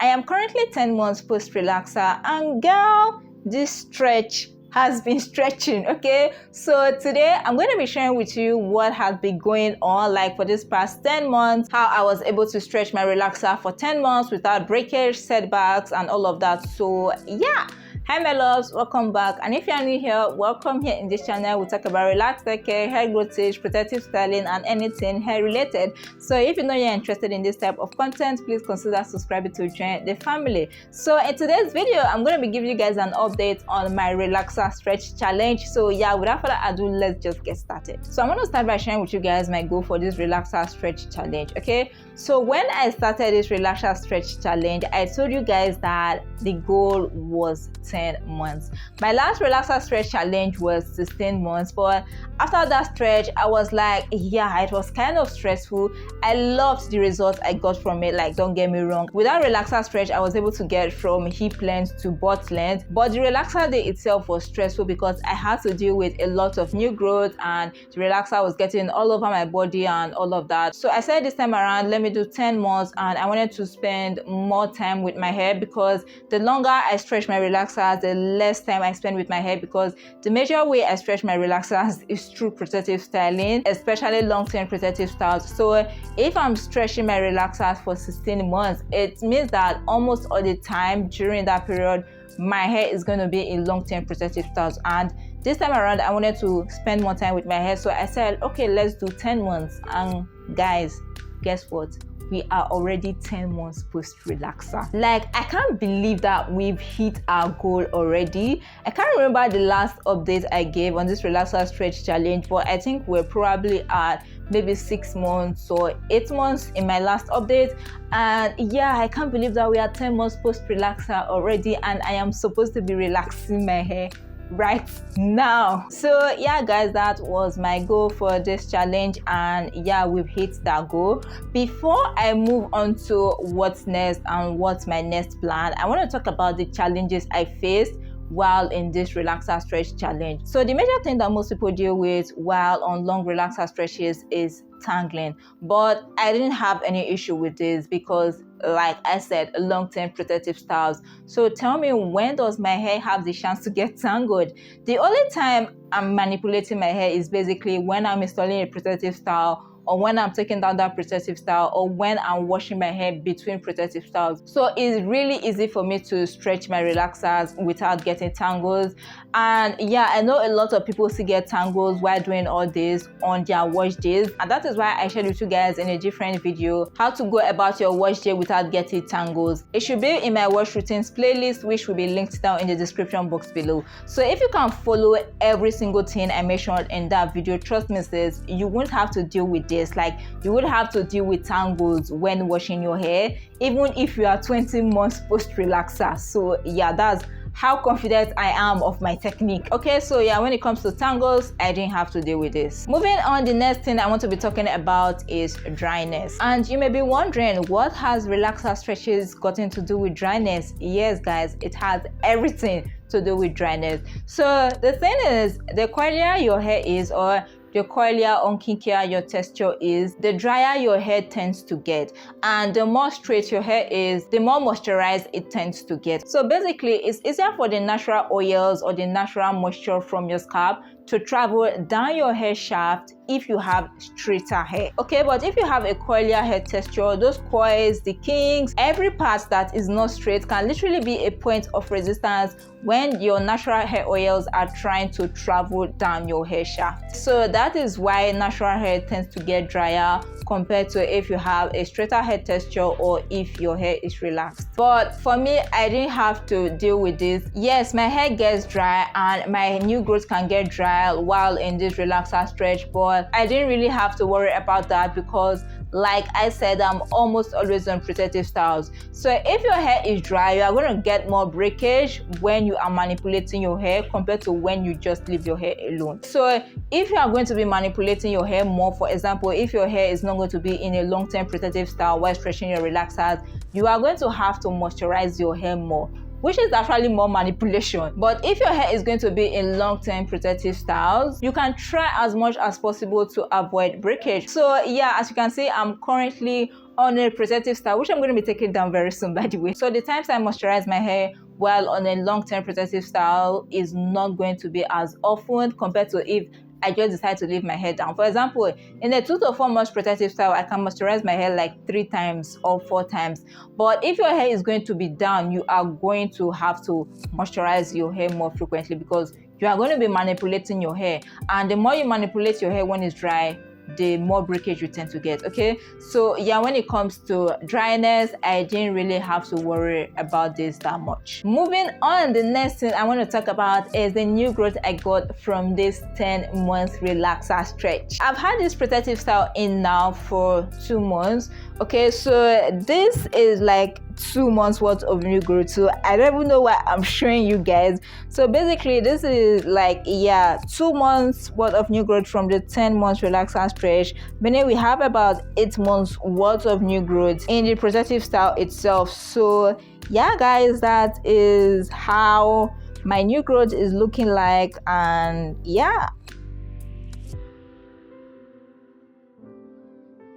I am currently 10 months post relaxer, and girl, this stretch has been stretching. Okay, so today I'm going to be sharing with you what has been going on like for this past 10 months, how I was able to stretch my relaxer for 10 months without breakage, setbacks, and all of that. So yeah. Hi my loves, welcome back, and if you are new here, welcome. Here in this channel we talk about relaxed hair care, hair growth stage, protective styling, and anything hair related. So if you know you're interested in this type of content, please consider subscribing to join the family. So in today's video I'm going to be giving you guys an update on my relaxer stretch challenge. So yeah, without further ado, let's just get started. So I'm going to start by sharing with you guys my goal for this relaxer stretch challenge. Okay, so when I started this relaxer stretch challenge, I told you guys that the goal was 10 months. My last relaxer stretch challenge was 16 months, but after that stretch I was like, yeah, it was kind of stressful. I loved the results I got from it, like, don't get me wrong. With that relaxer stretch I was able to get from hip length to butt length, but the relaxer day itself was stressful because I had to deal with a lot of new growth and the relaxer was getting all over my body and all of that. So I said this time around, let me do 10 months, and I wanted to spend more time with my hair because the longer I stretch my relaxers, the less time I spend with my hair, because the major way I stretch my relaxers is through protective styling, especially long-term protective styles. So if I'm stretching my relaxers for 16 months, it means that almost all the time during that period my hair is going to be in long-term protective styles, and this time around I wanted to spend more time with my hair. So I said, okay, let's do 10 months. And guys, guess what? We are already 10 months post relaxer. Like, I can't believe that we've hit our goal already. I can't remember the last update I gave on this relaxer stretch challenge, but I think we're probably at maybe 6 months or 8 months in my last update. And yeah, I can't believe that we are 10 months post relaxer already, and I am supposed to be relaxing my hair right now. So yeah guys, that was my goal for this challenge, and yeah, we've hit that goal. Before I move on to what's next and what's my next plan, I want to talk about the challenges I faced while in this relaxer stretch challenge. So the major thing that most people deal with while on long relaxer stretches is tangling, but I didn't have any issue with this because, like I said, long-term protective styles. So tell me, when does my hair have the chance to get tangled? The only time I'm manipulating my hair is basically when I'm installing a protective style, or when I'm taking down that protective style, or when I'm washing my hair between protective styles. So it's really easy for me to stretch my relaxers without getting tangles. And yeah, I know a lot of people still get tangles while doing all this on their wash days, and that is why I shared with you guys in a different video how to go about your wash day without getting tangles. It should be in my wash routines playlist, which will be linked down in the description box below. So if you can follow every single thing I mentioned in that video, trust me sis, you won't have to deal with this. Like, you would have to deal with tangles when washing your hair, even if you are 20 months post relaxer. So yeah, that's how confident I am of my technique. Okay, so yeah, when it comes to tangles, I didn't have to deal with this. Moving on, the next thing I want to be talking about is dryness. And you may be wondering, what has relaxer stretches gotten to do with dryness? Yes guys, it has everything to do with dryness. So the thing is, the coilier your hair is, or the coilier or kinkier your texture is, the drier your hair tends to get, and the more straight your hair is, the more moisturized it tends to get. So basically, it's easier for the natural oils or the natural moisture from your scalp to travel down your hair shaft if you have straighter hair. Okay, but if you have a coilier hair texture, those coils, the kinks, every part that is not straight can literally be a point of resistance when your natural hair oils are trying to travel down your hair shaft. So that is why natural hair tends to get drier compared to if you have a straighter hair texture or if your hair is relaxed. But for me, I didn't have to deal with this. Yes, my hair gets dry and my new growth can get dry while in this relaxer stretch, but I didn't really have to worry about that because, like I said, I'm almost always on protective styles. So if your hair is dry, you are going to get more breakage when you are manipulating your hair compared to when you just leave your hair alone. So if you are going to be manipulating your hair more, for example, if your hair is not going to be in a long-term protective style while stretching your relaxers, you are going to have to moisturize your hair more. which is actually more manipulation. But if your hair is going to be in long-term protective styles, you can try as much as possible to avoid breakage. So yeah, as you can see, I'm currently on a protective style, which I'm going to be taking down very soon, by the way. So the times I moisturize my hair while on a long-term protective style is not going to be as often compared to if I just decide to leave my hair down. For example, in a 2 to 4 months protective style, I can moisturize my hair like 3 times or 4 times. But if your hair is going to be down, you are going to have to moisturize your hair more frequently because you are going to be manipulating your hair. And the more you manipulate your hair when it's dry, the more breakage you tend to get. Okay, so yeah, when it comes to dryness, I didn't really have to worry about this that much. Moving on, the next thing I want to talk about is the new growth I got from this 10-month relaxer stretch. I've had this protective style in now for 2 months. Okay, so this is like 2 months worth of new growth, so I don't even know why I'm showing you guys. So basically this is like 2 months worth of new growth from the 10 months relaxer stretch, meaning we have about 8 months worth of new growth in the protective style itself. So yeah guys, that is how my new growth is looking like. And yeah,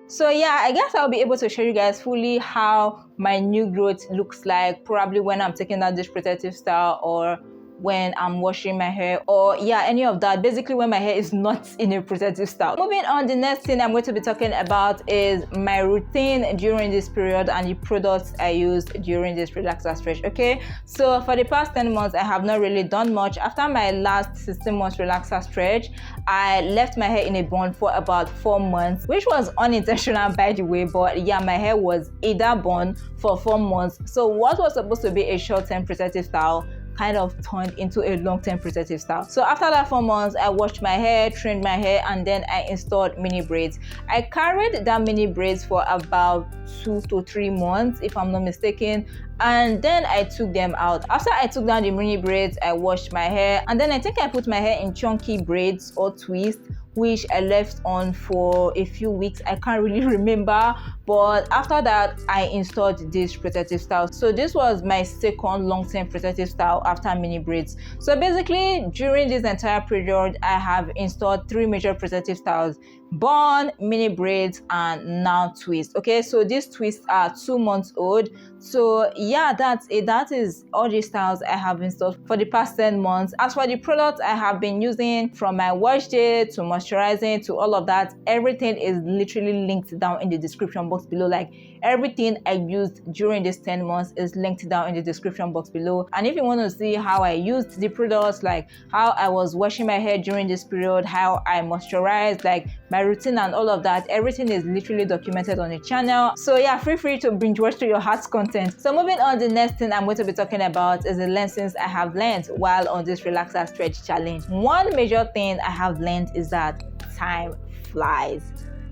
so yeah, I guess I'll be able to show you guys fully how my new growth looks like, probably when I'm taking out this protective style or when I'm washing my hair, or any of that, basically when my hair is not in a protective style. Moving on, the next thing I'm going to be talking about is my routine during this period and the products I used during this relaxer stretch. Okay, so for the past 10 months I have not really done much. After my last 16 months relaxer stretch, I left my hair in a bun for about 4 months, which was unintentional by the way, but yeah, my hair was in that bun for 4 months. So what was supposed to be a short-term protective style kind of turned into a long-term protective style. So after that 4 months, I washed my hair, trimmed my hair, and then I installed mini braids. I carried that mini braids for about 2 to 3 months, if I'm not mistaken, and then I took them out. After I took down the mini braids, I washed my hair, and then I think I put my hair in chunky braids or twists, which I left on for a few weeks. I can't really remember, but after that I installed this protective style. So this was my second long-term protective style after mini braids. So basically during this entire period I have installed 3 major protective styles: bun, mini braids, and now twist. Okay, so these twists are 2 months old. So yeah, that's it. That is all the styles I have installed for the past 10 months. As for the products I have been using, from my wash day to moisturizing to all of that, everything is literally linked down in the description box below. Like everything I used during this 10 months is linked down in the description box below. And if you want to see how I used the products, like how I was washing my hair during this period, how I moisturized, like my routine and all of that, everything is literally documented on the channel. So yeah, feel free to binge watch to your heart's content. So moving on, the next thing I'm going to be talking about is the lessons I have learned while on this relaxer stretch challenge. One major thing I have learned is that time flies.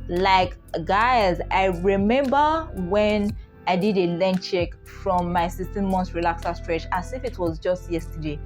Like guys, I remember when I did a length check from my 16 months relaxer stretch as if it was just yesterday.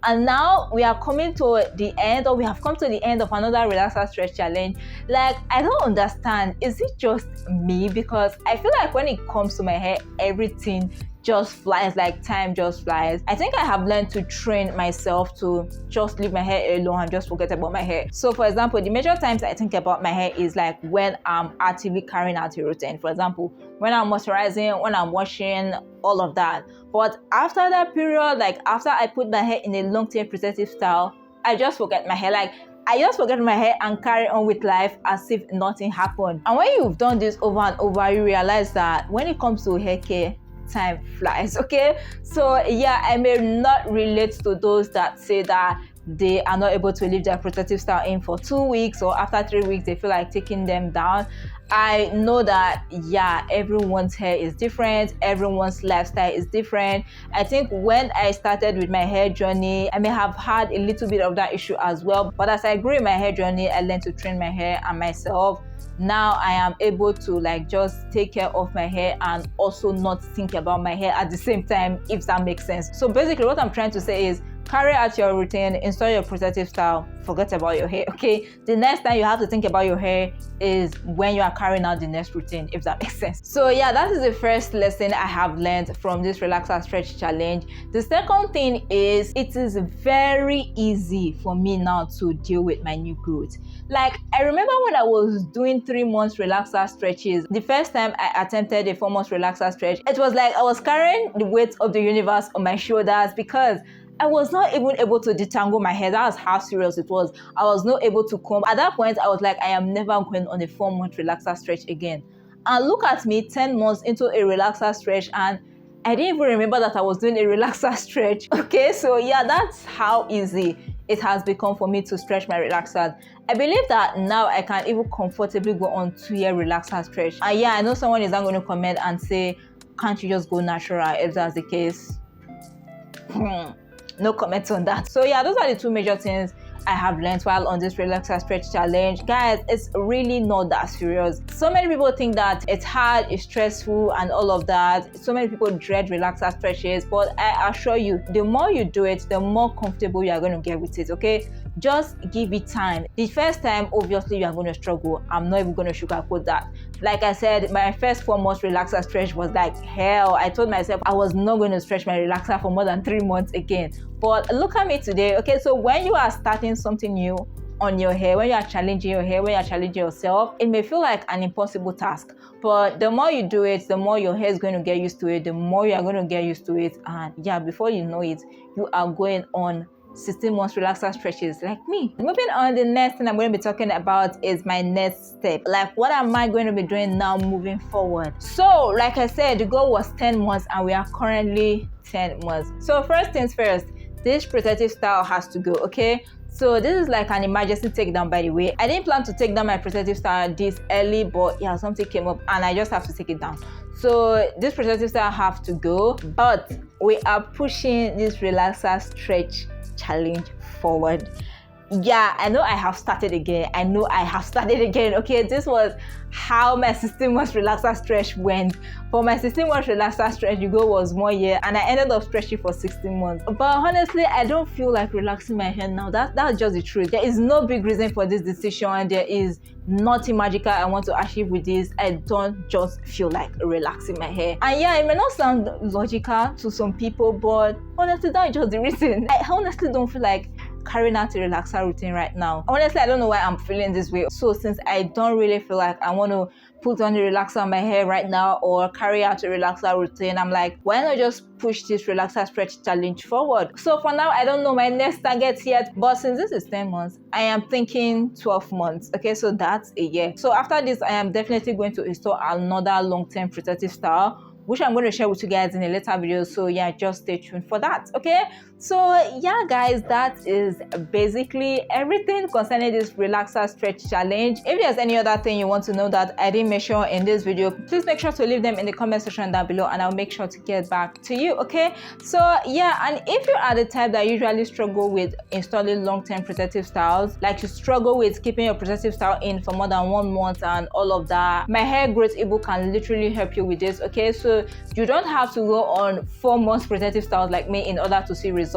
And now we are coming to the end, or we have come to the end of another relaxer stretch challenge. Like, I don't understand. Is it just me? Because I feel like when it comes to my hair, everything just flies, like time just flies. I think I have learned to train myself to just leave my hair alone and just forget about my hair. So for example, the major times I think about my hair is like when I'm actively carrying out a routine. For example, when I'm moisturizing, when I'm washing, all of that. But after that period, like after I put my hair in a long-term protective style, I just forget my hair. Like I just forget my hair and carry on with life as if nothing happened. And when you've done this over and over, you realize that when it comes to hair care, time flies. Okay, so yeah, I may not relate to those that say that they are not able to leave their protective style in for 2 weeks, or after 3 weeks they feel like taking them down. I know that yeah, everyone's hair is different, everyone's lifestyle is different. I think when I started with my hair journey, I may have had a little bit of that issue as well, but as I grew in my hair journey, I learned to train my hair and myself. Now I am able to like just take care of my hair and also not think about my hair at the same time, if that makes sense. So basically what I'm trying to say is, carry out your routine, install your protective style, forget about your hair, okay? The next time you have to think about your hair is when you are carrying out the next routine, if that makes sense. So yeah, that is the first lesson I have learned from this relax and stretch challenge. The second thing is, it is very easy for me now to deal with my new growth. Like, I remember when I was doing 3 months relaxer stretches, the first time I attempted a 4 months relaxer stretch, it was like I was carrying the weight of the universe on my shoulders because I was not even able to detangle my hair. That was how serious it was. I was not able to comb. At that point, I was like, I am never going on a 4 month relaxer stretch again. And look at me, 10 months into a relaxer stretch, and I didn't even remember that I was doing a relaxer stretch. Okay, so yeah, that's how easy it has become for me to stretch my relaxers. I believe that now I can even comfortably go on 2-year relaxer stretch. And yeah, I know someone is not going to comment and say, can't you just go natural if that's the case? No comments on that. So yeah, those are the 2 major things I have learned while on this relaxer stretch challenge. Guys, it's really not that serious. So many people think that it's hard, it's stressful and all of that. So many people dread relaxer stretches, but I assure you, the more you do it, the more comfortable you are going to get with it, okay? Just give it time. The first time, obviously, you are going to struggle. I'm not even going to sugarcoat that. Like I said, my first 4 months relaxer stretch was like hell. I told myself I was not going to stretch my relaxer for more than 3 months again. But look at me today, okay? So when you are starting something new on your hair, when you are challenging your hair, when you are challenging yourself, it may feel like an impossible task. But the more you do it, the more your hair is going to get used to it, the more you are going to get used to it. And yeah, before you know it, you are going on 16 months relaxer stretches like me. Moving on, the next thing I'm going to be talking about is my next step. Like, what am I going to be doing now moving forward? So like I said, the goal was 10 months and we are currently 10 months. So first things first, this protective style has to go, okay? So this is like an emergency takedown, by the way. I didn't plan to take down my protective style this early, but yeah, something came up and I just have to take it down. So this protective style have to go, but we are pushing this relaxer stretch challenge forward. Yeah, I know I have started again. Okay, this was how my 16 months relaxer stretch went. For my 16 months relaxer stretch, the goal was 1 year and I ended up stretching for 16 months. But honestly, I don't feel like relaxing my hair now. That's just the truth. There is no big reason for this decision. There is nothing magical I want to achieve with this. I don't just feel like relaxing my hair. And yeah, it may not sound logical to some people, but honestly, that's just the reason. I honestly don't feel like carrying out a relaxer routine right now. Honestly, I don't know why I'm feeling this way. So since I don't really feel like I want to put on a relaxer on my hair right now or carry out a relaxer routine, I'm like, why not just push this relaxer stretch challenge forward? So for now, I don't know my next target yet, but since this is 10 months, I am thinking 12 months. Okay, so that's a year. So after this, I am definitely going to install another long-term protective style, which I'm going to share with you guys in a later video. So yeah, just stay tuned for that, okay? So yeah, guys, that is basically everything concerning this relaxer stretch challenge. If there's any other thing you want to know that I didn't mention in this video, please make sure to leave them in the comment section down below and I'll make sure to get back to you, okay? So yeah, and if you are the type that usually struggle with installing long-term protective styles, like you struggle with keeping your protective style in for more than 1 month and all of that, my hair growth ebook can literally help you with this, okay? So you don't have to go on 4 months protective styles like me in order to see results,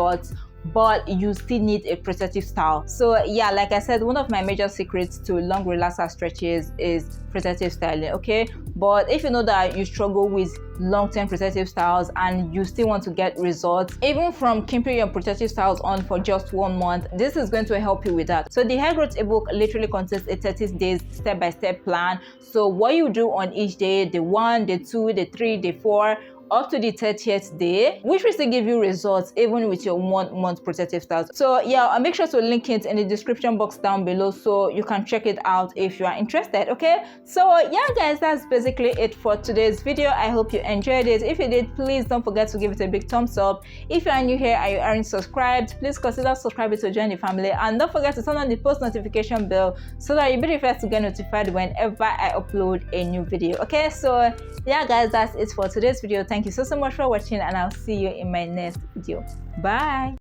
but you still need a protective style. So yeah, like I said, one of my major secrets to long relaxer stretches is protective styling, okay? But if you know that you struggle with long-term protective styles and you still want to get results, even from keeping your protective styles on for just 1 month, this is going to help you with that. So the hair growth ebook literally contains a 30 days step-by-step plan. So what you do on each day, the 1, the 2, the 3, the 4, up to the 30th day, which will still give you results even with your 1 month protective styles. So yeah, I'll make sure to link it in the description box down below so you can check it out if you are interested, okay? So yeah, guys, that's basically it for today's video. I hope you enjoyed it. If you did, please don't forget to give it a big thumbs up. If you are new here and you aren't subscribed, please consider subscribing to join the family, and don't forget to turn on the post notification bell so that you'll be the first to get notified whenever I upload a new video, okay? So yeah, guys, that's it for today's video. Thank you so much for watching and I'll see you in my next video. Bye.